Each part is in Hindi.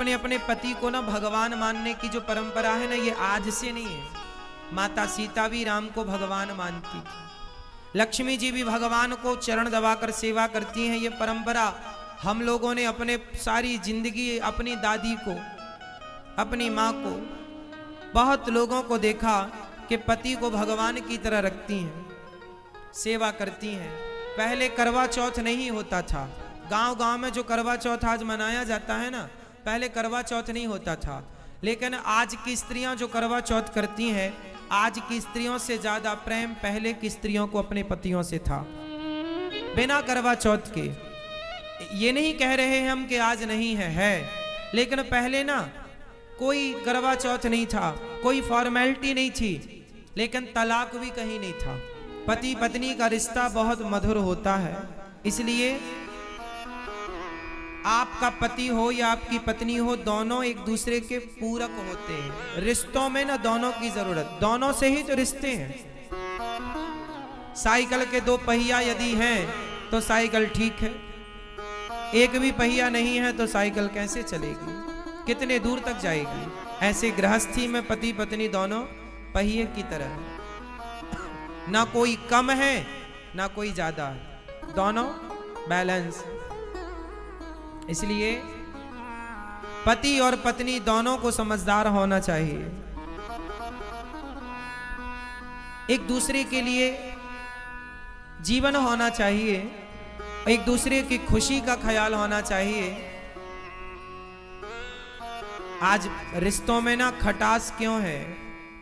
अपने अपने पति को ना भगवान मानने की जो परंपरा है ना, ये आज से नहीं है। माता सीता भी राम को भगवान मानती थी, लक्ष्मी जी भी भगवान को चरण दबाकर सेवा करती हैं। ये परंपरा हम लोगों ने अपने सारी जिंदगी अपनी दादी को, अपनी माँ को, बहुत लोगों को देखा कि पति को भगवान की तरह रखती हैं, सेवा करती हैं। पहले करवा चौथ नहीं होता था। गांव गांव में जो करवा चौथ आज मनाया जाता है ना, पहले करवा चौथ नहीं होता था। लेकिन आज की स्त्रियां जो करवा चौथ करती हैं, आज की स्त्रियों से ज्यादा प्रेम पहले की स्त्रियों को अपने पतियों से था, बिना करवा चौथ के। ये नहीं कह रहे हैं हम कि आज नहीं है। लेकिन पहले ना कोई करवा चौथ नहीं था, कोई फॉर्मेलिटी नहीं थी, लेकिन तलाक भी कहीं नहीं था। पति पत्नी का रिश्ता बहुत मधुर होता है। इसलिए आपका पति हो या आपकी पत्नी हो, दोनों एक दूसरे के पूरक होते हैं। रिश्तों में ना दोनों की जरूरत, दोनों से ही तो रिश्ते हैं। साइकिल के दो पहिया यदि हैं तो साइकिल ठीक है, एक भी पहिया नहीं है तो साइकिल कैसे चलेगी, कितने दूर तक जाएगी। ऐसे गृहस्थी में पति पत्नी दोनों पहिए की तरह है, ना कोई कम है ना कोई ज्यादा है, दोनों बैलेंस। इसलिए पति और पत्नी दोनों को समझदार होना चाहिए, एक दूसरे के लिए जीवन होना चाहिए, एक दूसरे की खुशी का ख्याल होना चाहिए। आज रिश्तों में ना खटास क्यों है,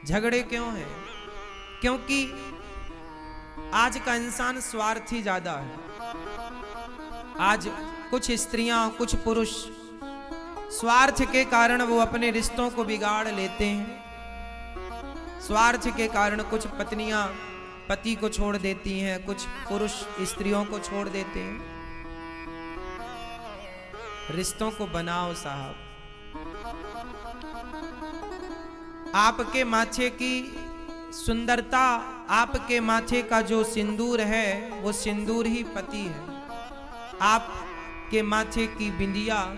झगड़े क्यों हैं? क्योंकि आज का इंसान स्वार्थी ज्यादा है। आज कुछ स्त्रियां, कुछ पुरुष स्वार्थ के कारण वो अपने रिश्तों को बिगाड़ लेते हैं। स्वार्थ के कारण कुछ पत्नियां पति को छोड़ देती हैं, कुछ पुरुष स्त्रियों को छोड़ देते हैं। रिश्तों को बनाओ साहब। आपके माथे की सुंदरता, आपके माथे का जो सिंदूर है वो सिंदूर ही पति है। आपके माथे की बिंदिया,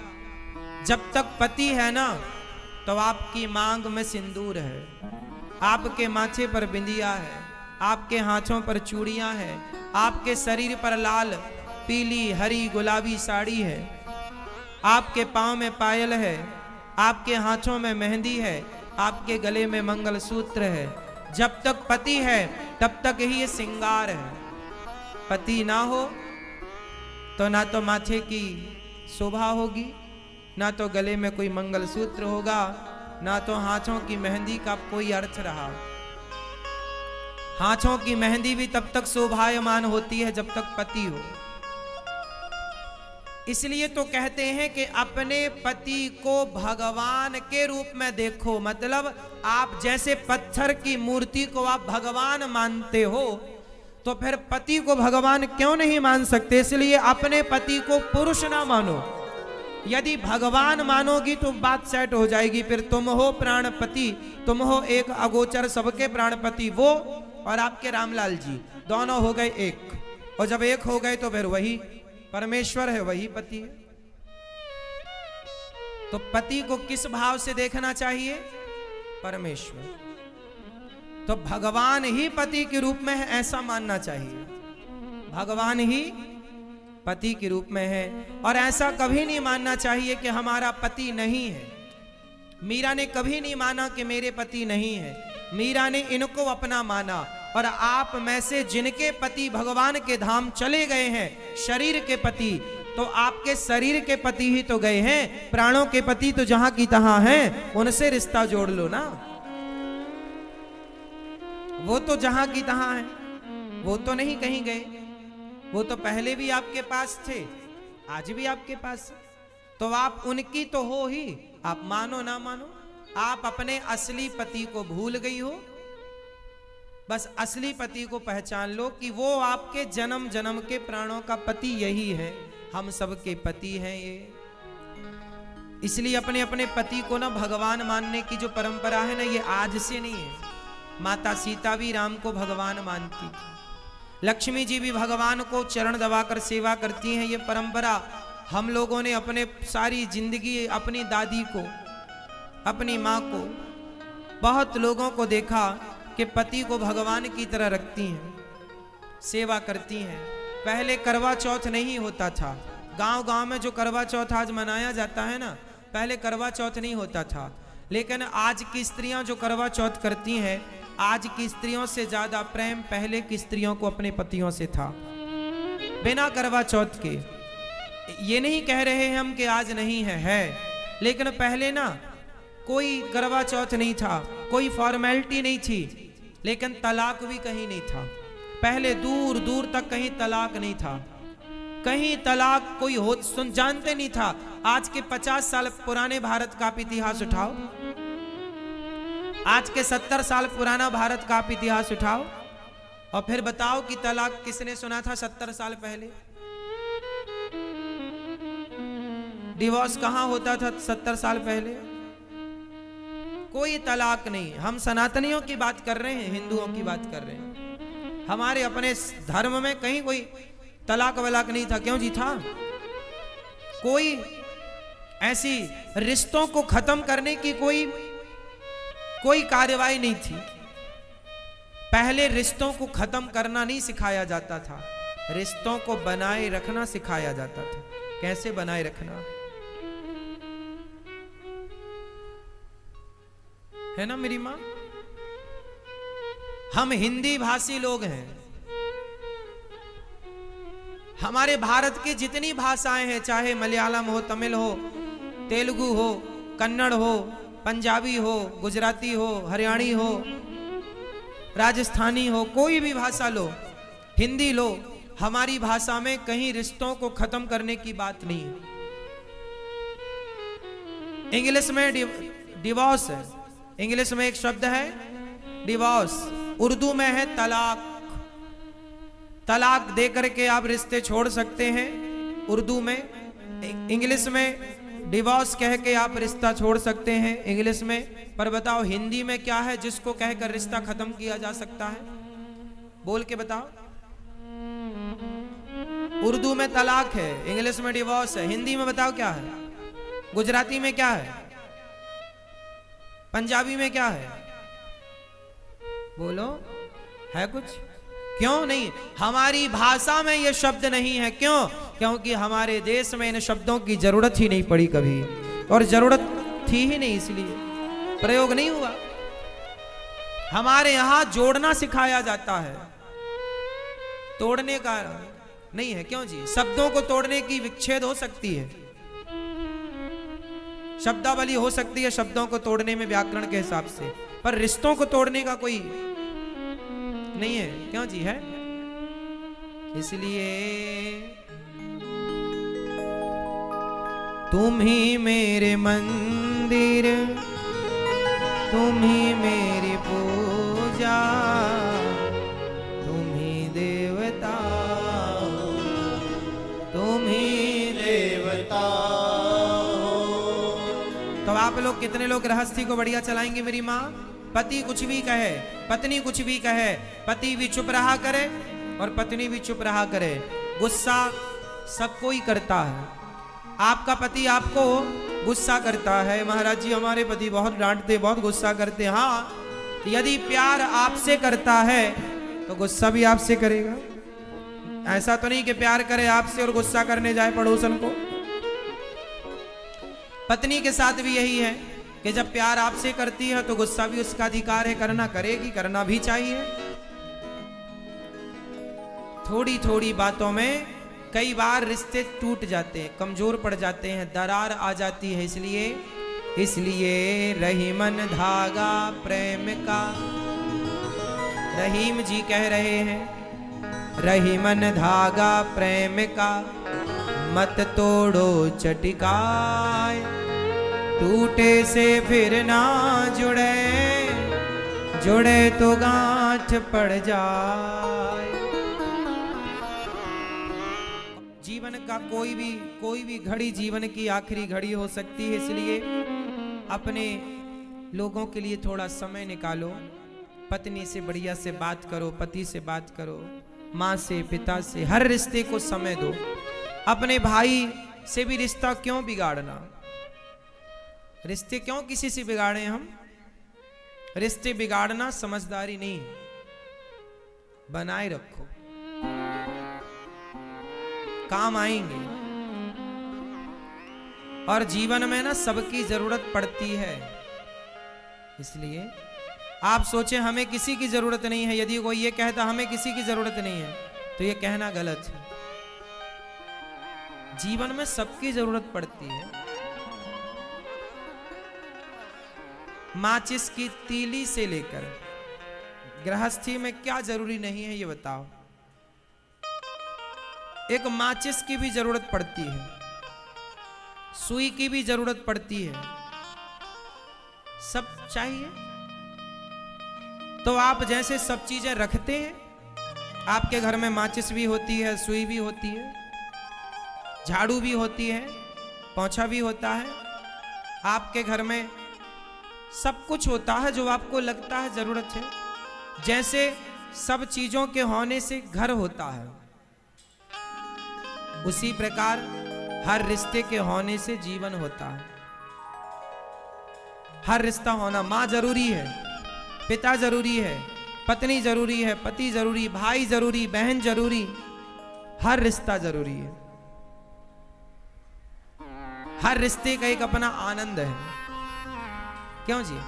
जब तक पति है ना तो आपकी मांग में सिंदूर है। आपके माथे पर बिंदिया है, आपके हाथों पर चूड़ियां हैं, आपके शरीर पर लाल, पीली, हरी, गुलाबी साड़ी है, आपके पांव में पायल है, आपके हाथों में मेहंदी है, आपके गले में मंगलसूत्र है। जब तक पति है तब तक ही ये श्रृंगार है। पति ना हो तो ना तो माथे की शोभा होगी, ना तो गले में कोई मंगलसूत्र होगा, ना तो हाथों की मेहंदी का कोई अर्थ रहा। हाथों की मेहंदी भी तब तक शोभायमान होती है जब तक पति हो। इसलिए तो कहते हैं कि अपने पति को भगवान के रूप में देखो। मतलब आप जैसे पत्थर की मूर्ति को आप भगवान मानते हो, तो फिर पति को भगवान क्यों नहीं मान सकते? इसलिए अपने पति को पुरुष ना मानो। यदि भगवान मानोगी तो बात सेट हो जाएगी। फिर तुम हो प्राणपति, तुम हो एक अगोचर सबके प्राणपति। वो और आपके रामलाल जी दोनों हो गए एक, और जब एक हो गए तो फिर वही परमेश्वर है, वही पति है। तो पति को किस भाव से देखना चाहिए? परमेश्वर। तो भगवान ही पति के रूप में है ऐसा मानना चाहिए। भगवान ही पति के रूप में है, और ऐसा कभी नहीं मानना चाहिए कि हमारा पति नहीं है। मीरा ने कभी नहीं माना कि मेरे पति नहीं है। मीरा ने इनको अपना माना। और आप में से जिनके पति भगवान के धाम चले गए हैं, शरीर के पति, तो आपके शरीर के पति ही तो गए हैं। प्राणों के पति तो जहां की तहां हैं, उनसे रिश्ता जोड़ लो ना। वो तो जहां की तहां है, वो तो नहीं कहीं गए। वो तो पहले भी आपके पास थे, आज भी आपके पास। तो आप उनकी तो हो ही, आप मानो ना मानो। आप अपने असली पति को भूल गई हो। बस असली पति को पहचान लो कि वो आपके जन्म जन्म के प्राणों का पति यही है। हम सबके पति हैं ये। इसलिए अपने अपने पति को ना भगवान मानने की जो परंपरा है ना, ये आज से नहीं है। माता सीता भी राम को भगवान मानती थी, लक्ष्मी जी भी भगवान को चरण दबाकर सेवा करती हैं। ये परंपरा हम लोगों ने अपने सारी जिंदगी अपनी दादी को, अपनी माँ को, बहुत लोगों को देखा कि पति को भगवान की तरह रखती हैं, सेवा करती हैं। पहले करवा चौथ नहीं होता था। गांव गांव में जो करवा चौथ आज मनाया जाता है ना, पहले करवा चौथ नहीं होता था। लेकिन आज की स्त्रियां जो करवा चौथ करती हैं, आज की स्त्रियों से ज्यादा प्रेम पहले की स्त्रियों को अपने पतियों से था, बिना करवा चौथ के। ये नहीं कह रहे हैं हम कि आज नहीं है। लेकिन पहले ना कोई करवा चौथ नहीं था, कोई फॉर्मेलिटी नहीं थी, लेकिन तलाक भी कहीं नहीं था। पहले दूर दूर तक कहीं तलाक नहीं था, कहीं तलाक कोई हो जानते नहीं था। आज के 50 साल पुराने भारत का आप इतिहास उठाओ, आज के 70 साल पुराना भारत का आप इतिहास उठाओ और फिर बताओ कि तलाक किसने सुना था 70 साल पहले? डिवोर्स कहां होता था 70 साल पहले? कोई तलाक नहीं। हम सनातनियों की बात कर रहे हैं, हिंदुओं की बात कर रहे हैं। हमारे अपने धर्म में कहीं कोई तलाक वलाक नहीं था। क्यों जी था? कोई ऐसी रिश्तों को खत्म करने की कोई कार्यवाही नहीं थी। पहले रिश्तों को खत्म करना नहीं सिखाया जाता था, रिश्तों को बनाए रखना सिखाया जाता था। कैसे बनाए रखना है ना मेरी मां? हम हिंदी भाषी लोग हैं। हमारे भारत की जितनी भाषाएं हैं, चाहे मलयालम हो, तमिल हो, तेलुगु हो, कन्नड़ हो, पंजाबी हो, गुजराती हो, हरियाणी हो, राजस्थानी हो, कोई भी भाषा लो, हिंदी लो, हमारी भाषा में कहीं रिश्तों को खत्म करने की बात नहीं है। इंग्लिश में डिवोर्स है, इंग्लिश में एक शब्द है डिवोर्स, उर्दू में है तलाक। तलाक दे करके आप रिश्ते छोड़ सकते हैं उर्दू में, इंग्लिश में डिवोर्स कह के आप रिश्ता छोड़ सकते हैं इंग्लिश में। पर बताओ हिंदी में क्या है जिसको कहकर रिश्ता खत्म किया जा सकता है? बोल के बताओ। उर्दू में तलाक है, इंग्लिश में डिवोर्स है, हिंदी में बताओ क्या है? गुजराती में क्या है? पंजाबी में क्या है? बोलो, है कुछ? क्यों नहीं? हमारी भाषा में ये शब्द नहीं है। क्यों? क्योंकि हमारे देश में इन शब्दों की जरूरत ही नहीं पड़ी कभी, और जरूरत थी ही नहीं, इसलिए प्रयोग नहीं हुआ। हमारे यहां जोड़ना सिखाया जाता है, तोड़ने का नहीं है। क्यों जी? शब्दों को तोड़ने की विच्छेद हो सकती है, शब्दावली हो सकती है शब्दों को तोड़ने में व्याकरण के हिसाब से, पर रिश्तों को तोड़ने का कोई नहीं है। क्यों जी? है। इसलिए तुम ही मेरे मंदिर, तुम ही मेरी पूजा, तुम ही देवता, तुम ही देवता। तो आप लोग कितने लोग गृहस्थी को बढ़िया चलाएंगे मेरी माँ? पति कुछ भी कहे, पत्नी कुछ भी कहे, पति भी चुप रहा करे और पत्नी भी चुप रहा करे। गुस्सा सब कोई करता है। आपका पति आपको गुस्सा करता है, महाराज जी हमारे पति बहुत डांटते, बहुत गुस्सा करते। हाँ, यदि प्यार आपसे करता है तो गुस्सा भी आपसे करेगा। ऐसा तो नहीं कि प्यार करे आपसे और गुस्सा करने जाए पड़ोसन को। पत्नी के साथ भी यही है कि जब प्यार आपसे करती है तो गुस्सा भी उसका अधिकार है, करना, करेगी, करना भी चाहिए। थोड़ी थोड़ी बातों में कई बार रिश्ते टूट जाते हैं, कमजोर पड़ जाते हैं, दरार आ जाती है। इसलिए रहीमन धागा प्रेम का, रहीम जी कह रहे हैं, रहीमन धागा प्रेम का, मत तोड़ो चटिकाए, टूटे से फिर ना जुड़े, जुड़े तो गांठ पड़ जाए। जीवन का कोई भी घड़ी जीवन की आखिरी घड़ी हो सकती है। इसलिए अपने लोगों के लिए थोड़ा समय निकालो, पत्नी से बढ़िया से बात करो, पति से बात करो, माँ से, पिता से, हर रिश्ते को समय दो। अपने भाई से भी रिश्ता क्यों बिगाड़ना? रिश्ते क्यों किसी से बिगाड़े हम? रिश्ते बिगाड़ना समझदारी नहीं, बनाए रखो, काम आएंगे। और जीवन में ना सबकी जरूरत पड़ती है, इसलिए आप सोचे हमें किसी की जरूरत नहीं है। यदि कोई ये कहता हमें किसी की जरूरत नहीं है तो ये कहना गलत है। जीवन में सबकी जरूरत पड़ती है। माचिस की तीली से लेकर गृहस्थी में क्या जरूरी नहीं है ये बताओ। एक माचिस की भी जरूरत पड़ती है, सुई की भी जरूरत पड़ती है, सब चाहिए। तो आप जैसे सब चीजें रखते हैं, आपके घर में माचिस भी होती है, सुई भी होती है, झाड़ू भी होती है, पोंछा भी होता है। आपके घर में सब कुछ होता है जो आपको लगता है जरूरत है। जैसे सब चीजों के होने से घर होता है, उसी प्रकार हर रिश्ते के होने से जीवन होता है। हर रिश्ता होना, मां जरूरी है, पिता जरूरी है, पत्नी जरूरी है, पति जरूरी, भाई जरूरी, बहन जरूरी, हर रिश्ता जरूरी है। हर रिश्ते का एक अपना आनंद है, क्यों जी?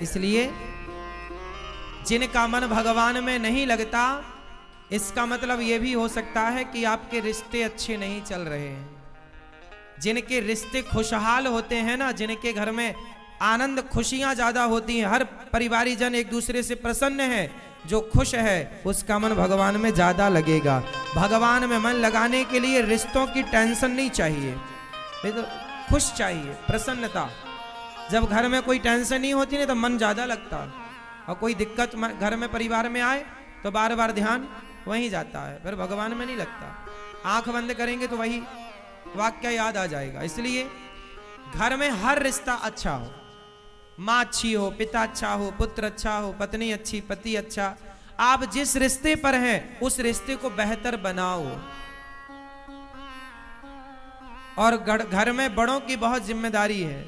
इसलिए जिनका मन भगवान में नहीं लगता, इसका मतलब यह भी हो सकता है कि आपके रिश्ते अच्छे नहीं चल रहे हैं। जिनके रिश्ते खुशहाल होते हैं ना, जिनके घर में आनंद खुशियां ज्यादा होती हैं, हर परिवारी जन एक दूसरे से प्रसन्न है, जो खुश है उसका मन भगवान में ज्यादा लगेगा। भगवान में मन लगाने के लिए रिश्तों की टेंशन नहीं चाहिए, तो खुश चाहिए, प्रसन्नता। जब घर में कोई टेंशन नहीं होती ना तो मन ज्यादा लगता, और कोई दिक्कत घर में परिवार में आए तो बार बार ध्यान वहीं जाता है, फिर भगवान में नहीं लगता। आंख बंद करेंगे तो वही वाक्य याद आ जाएगा। इसलिए घर में हर रिश्ता अच्छा हो, माँ अच्छी हो, पिता अच्छा हो, पुत्र अच्छा हो, पत्नी अच्छी, पति अच्छा। आप जिस रिश्ते पर हैं उस रिश्ते को बेहतर बनाओ। और घर में बड़ों की बहुत जिम्मेदारी है,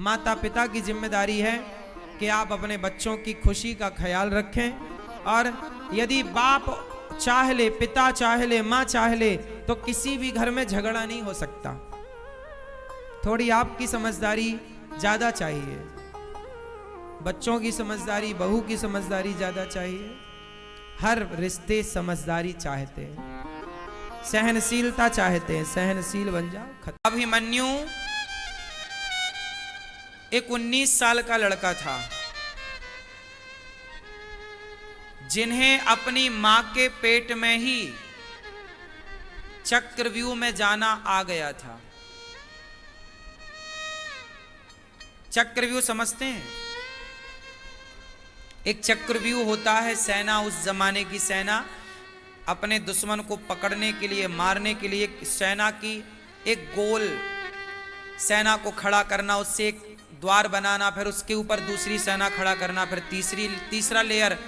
माता पिता की जिम्मेदारी है कि आप अपने बच्चों की खुशी का ख्याल रखें। और यदि बाप चाह ले, पिता चाह ले, माँ चाह ले, तो किसी भी घर में झगड़ा नहीं हो सकता। थोड़ी आपकी समझदारी ज्यादा चाहिए, बच्चों की समझदारी, बहू की समझदारी ज्यादा चाहिए। हर रिश्ते समझदारी चाहते हैं, सहनशीलता चाहते हैं, सहनशील बन जाओ। अभिमन्यु एक 19 साल का लड़का था, जिन्हें अपनी मां के पेट में ही चक्रव्यूह में जाना आ गया था। चक्रव्यूह समझते हैं? एक चक्रव्यूह होता है, सेना, उस जमाने की सेना अपने दुश्मन को पकड़ने के लिए, मारने के लिए सेना की एक गोल सेना को खड़ा करना, उससे एक द्वार बनाना, फिर उसके ऊपर दूसरी सेना खड़ा करना, फिर तीसरा लेयर,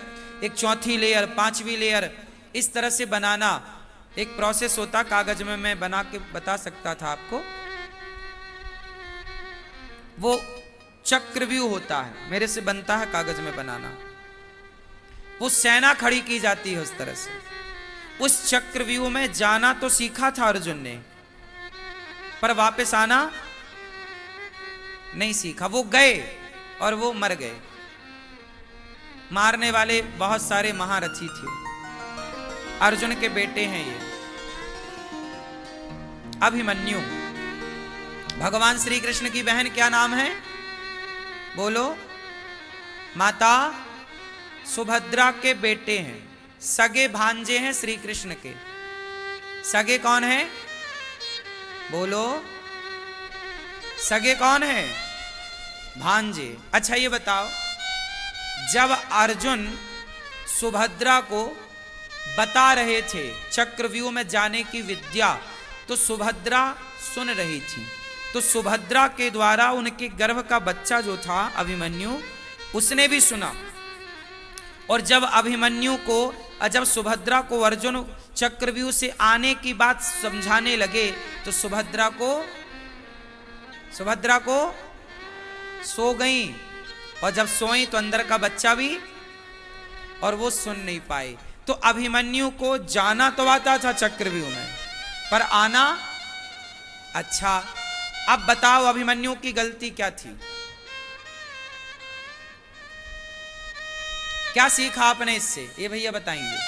एक चौथी लेयर, पांचवी लेयर, इस तरह से बनाना। एक प्रोसेस होता, कागज में मैं बना के बता सकता था आपको। वो चक्रव्यूह होता है, मेरे से बनता है कागज में बनाना। वो सेना खड़ी की जाती है उस तरह से। उस चक्रव्यूह में जाना तो सीखा था अर्जुन ने, पर वापस आना नहीं सीखा। वो गए और वो मर गए। मारने वाले बहुत सारे महारथी थे, अर्जुन के बेटे हैं ये। अभिमन्यु भगवान श्री कृष्ण की बहन, क्या नाम है बोलो? माता सुभद्रा के बेटे हैं, सगे भांजे हैं श्री कृष्ण के। सगे कौन है बोलो? सगे कौन है? भांजे। अच्छा ये बताओ, जब अर्जुन सुभद्रा को बता रहे थे चक्रव्यूह में जाने की विद्या, तो सुभद्रा सुन रही थी। तो सुभद्रा के द्वारा उनके गर्भ का बच्चा जो था अभिमन्यु, उसने भी सुना। और जब अभिमन्यु को, जब सुभद्रा को अर्जुन चक्रव्यूह से आने की बात समझाने लगे तो सुभद्रा को सो गई, और जब सोई तो अंदर का बच्चा भी, और वो सुन नहीं पाए। तो अभिमन्यु को जाना तो आता था चक्रव्यूह में, पर आना, अच्छा अब बताओ अभिमन्यु की गलती क्या थी? क्या सीखा आपने इससे? ये भैया बताएंगे।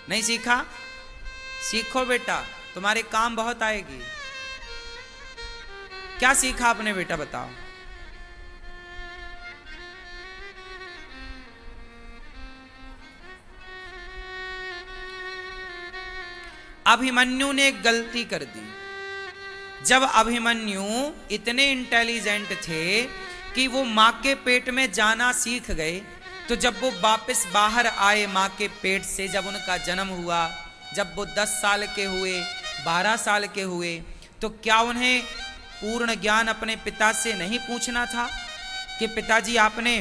नहीं सीखा? सीखो बेटा, तुम्हारे काम बहुत आएगी। क्या सीखा आपने बेटा, बताओ। अभिमन्यु ने एक गलती कर दी। जब अभिमन्यु इतने इंटेलिजेंट थे कि वो मां के पेट में जाना सीख गए, तो जब वो वापस बाहर आए मां के पेट से, जब उनका जन्म हुआ, जब वो 10 साल के हुए, 12 साल के हुए, तो क्या उन्हें पूर्ण ज्ञान अपने पिता से नहीं पूछना था कि पिताजी आपने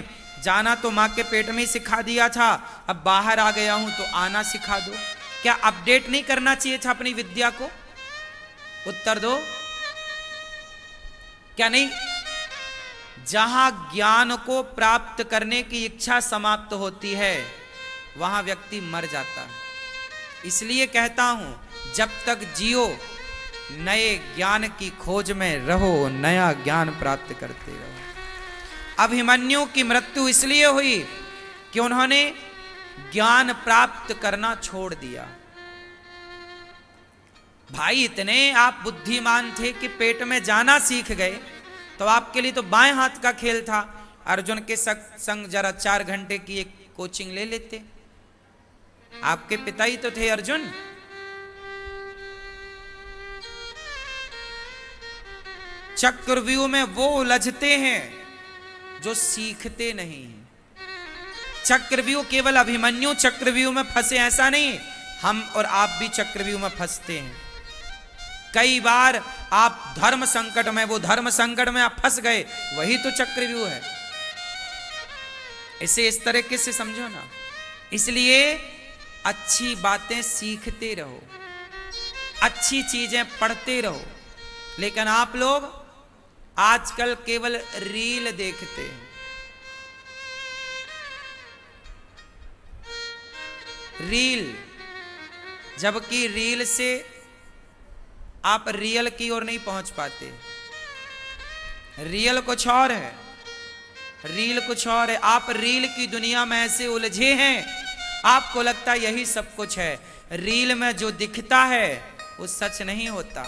जाना तो मां के पेट में ही सिखा दिया था, अब बाहर आ गया हूं तो आना सिखा दो? क्या अपडेट नहीं करना चाहिए था अपनी विद्या को? उत्तर दो, क्या नहीं? जहां ज्ञान को प्राप्त करने की इच्छा समाप्त होती है वहां व्यक्ति मर जाता है। इसलिए कहता हूं, जब तक जियो नए ज्ञान की खोज में रहो, नया ज्ञान प्राप्त करते रहो। अभिमन्यु की मृत्यु इसलिए हुई कि उन्होंने ज्ञान प्राप्त करना छोड़ दिया। भाई इतने आप बुद्धिमान थे कि पेट में जाना सीख गए, तो आपके लिए तो बाएं हाथ का खेल था। अर्जुन के संग जरा 4 घंटे की एक कोचिंग ले लेते। आपके पिता ही तो थे अर्जुन। चक्रव्यूह में वो उलझते हैं जो सीखते नहीं। चक्रव्यूह केवल अभिमन्यु चक्रव्यूह में फंसे ऐसा नहीं, हम और आप भी चक्रव्यूह में फंसते हैं। कई बार आप धर्म संकट में, वो धर्म संकट में आप फंस गए, वही तो चक्रव्यूह है। इसे इस तरीके से समझो ना। इसलिए अच्छी बातें सीखते रहो, अच्छी चीजें पढ़ते रहो। लेकिन आप लोग आजकल केवल रील देखते हैं। रील, जबकि रील से आप रियल की ओर नहीं पहुंच पाते। रियल कुछ और है, रील कुछ और है। आप रील की दुनिया में ऐसे उलझे हैं, आपको लगता है यही सब कुछ है। रील में जो दिखता है वो सच नहीं होता।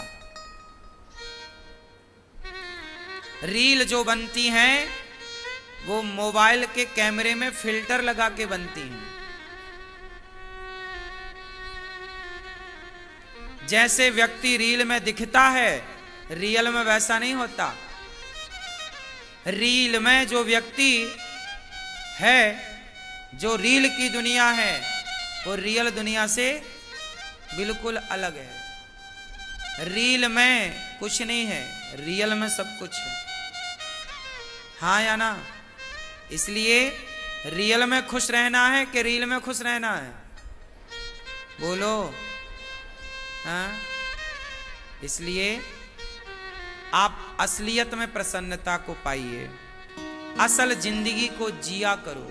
रील जो बनती हैं वो मोबाइल के कैमरे में फिल्टर लगा के बनती हैं। जैसे व्यक्ति रील में दिखता है, रियल में वैसा नहीं होता। रील में जो व्यक्ति है, जो रील की दुनिया है, वो रियल दुनिया से बिल्कुल अलग है। रील में कुछ नहीं है, रियल में सब कुछ है। हाँ या ना? इसलिए रियल में खुश रहना है कि रील में खुश रहना है? बोलो। हाँ? इसलिए आप असलियत में प्रसन्नता को पाइए, असल जिंदगी को जिया करो।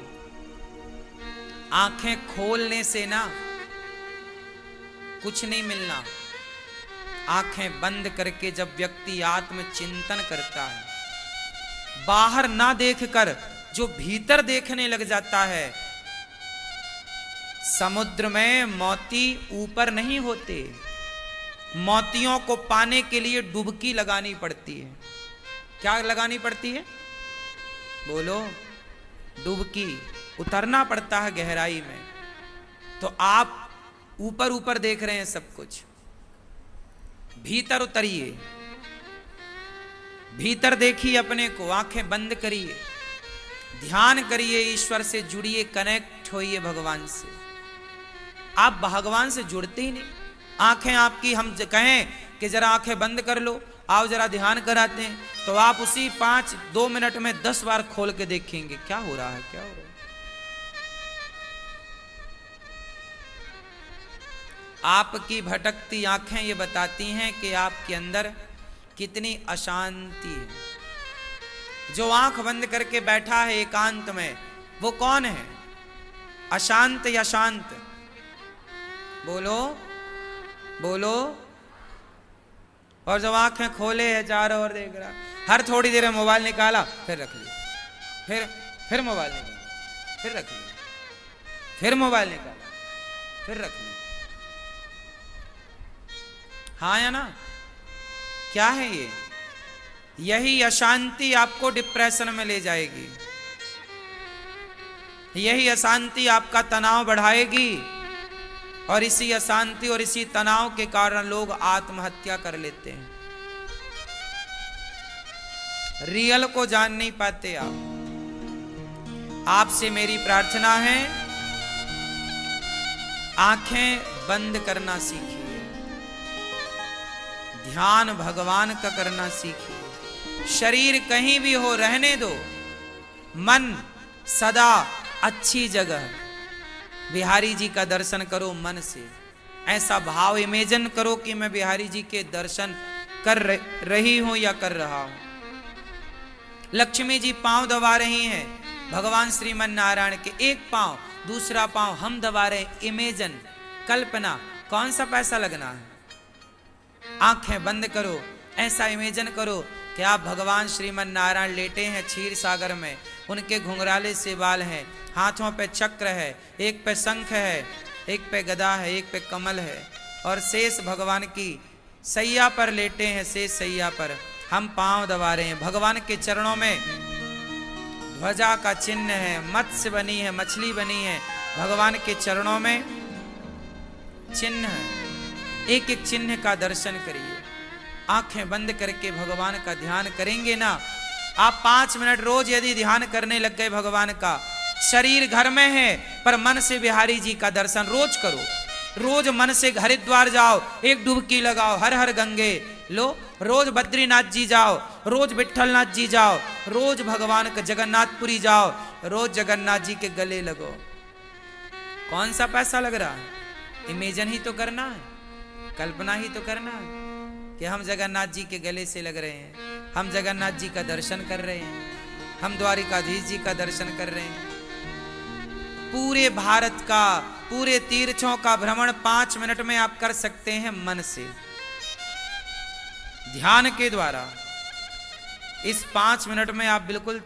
आंखें खोलने से ना कुछ नहीं मिलना। आंखें बंद करके जब व्यक्ति आत्मचिंतन करता है, बाहर ना देखकर जो भीतर देखने लग जाता है, समुद्र में मोती ऊपर नहीं होते। मोतियों को पाने के लिए डुबकी लगानी पड़ती है। क्या लगानी पड़ती है? बोलो। डुबकी, उतरना पड़ता है गहराई में। तो आप ऊपर ऊपर देख रहे हैं सब कुछ, भीतर उतरिए, भीतर देखिए अपने को। आंखें बंद करिए, ध्यान करिए, ईश्वर से जुड़िए, कनेक्ट होइए भगवान से। आप भगवान से जुड़ते ही नहीं। आंखें आपकी, हम कहें कि जरा आंखें बंद कर लो, आओ जरा ध्यान कराते हैं, तो आप उसी 2 मिनट में 10 बार खोल के देखेंगे क्या हो रहा है, क्या हो रहा है। आपकी भटकती आंखें ये बताती हैं कि आपके अंदर कितनी अशांति है। जो आंख बंद करके बैठा है एकांत में, वो कौन है? अशांत या शांत? बोलो बोलो। और जब आंखें खोले है चारों ओर देख रहा, हर थोड़ी देर में मोबाइल निकाला, फिर रख लिया, फिर मोबाइल निकाला, फिर रख लिया, फिर मोबाइल निकाला, फिर रख लिया। हाँ या ना? क्या है ये? यही अशांति आपको डिप्रेशन में ले जाएगी। यही अशांति आपका तनाव बढ़ाएगी, और इसी अशांति और इसी तनाव के कारण लोग आत्महत्या कर लेते हैं। रियल को जान नहीं पाते आप। आपसे मेरी प्रार्थना है, आंखें बंद करना सीखिए, ध्यान भगवान का करना सीखिए। शरीर कहीं भी हो रहने दो, मन सदा अच्छी जगह। बिहारी जी का दर्शन करो मन से, ऐसा भाव इमेजिन करो कि मैं बिहारी जी के दर्शन कर रही हूं या कर रहा हूं। लक्ष्मी जी पांव दबा रही हैं भगवान श्रीमन नारायण के, एक पांव, दूसरा पांव हम दबा रहे। इमेजिन, कल्पना, कौन सा पैसा लगना है? आंखें बंद करो, ऐसा इमेजिन करो कि आप भगवान श्रीमन नारायण लेटे हैं क्षीर सागर में, उनके घुंघराले से बाल हैं, हाथों पे चक्र है, एक पे शंख है, एक पे गदा है, एक पे कमल है, और शेष भगवान की सैया पर लेटे हैं। शेष सैया पर हम पांव दबा रहे हैं। भगवान के चरणों में ध्वजा का चिन्ह है, मत्स्य बनी है, मछली बनी है, भगवान के चरणों में चिन्ह है। एक एक चिन्ह का दर्शन करिए। आंखें बंद करके भगवान का ध्यान करेंगे ना, आप 5 मिनट रोज यदि ध्यान करने लग गए भगवान का, शरीर घर में है पर मन से बिहारी जी का दर्शन रोज करो। रोज मन से हरिद्वार जाओ, एक डुबकी लगाओ, हर हर गंगे लो। रोज बद्रीनाथ जी जाओ, रोज विठलनाथ जी जाओ, रोज भगवान का जगन्नाथपुरी जाओ, रोज जगन्नाथ जी के गले लगो। कौन सा पैसा लग रहा है? इमेजिन ही तो करना है, कल्पना ही तो करना है कि हम जगन्नाथ जी के गले से लग रहे हैं, हम जगन्नाथ जी का दर्शन कर रहे हैं, हम द्वारिकाधीश जी का दर्शन कर रहे हैं। पूरे भारत का, पूरे तीर्थों का भ्रमण 5 मिनट में आप कर सकते हैं मन से, ध्यान के द्वारा। इस 5 मिनट में आप बिल्कुल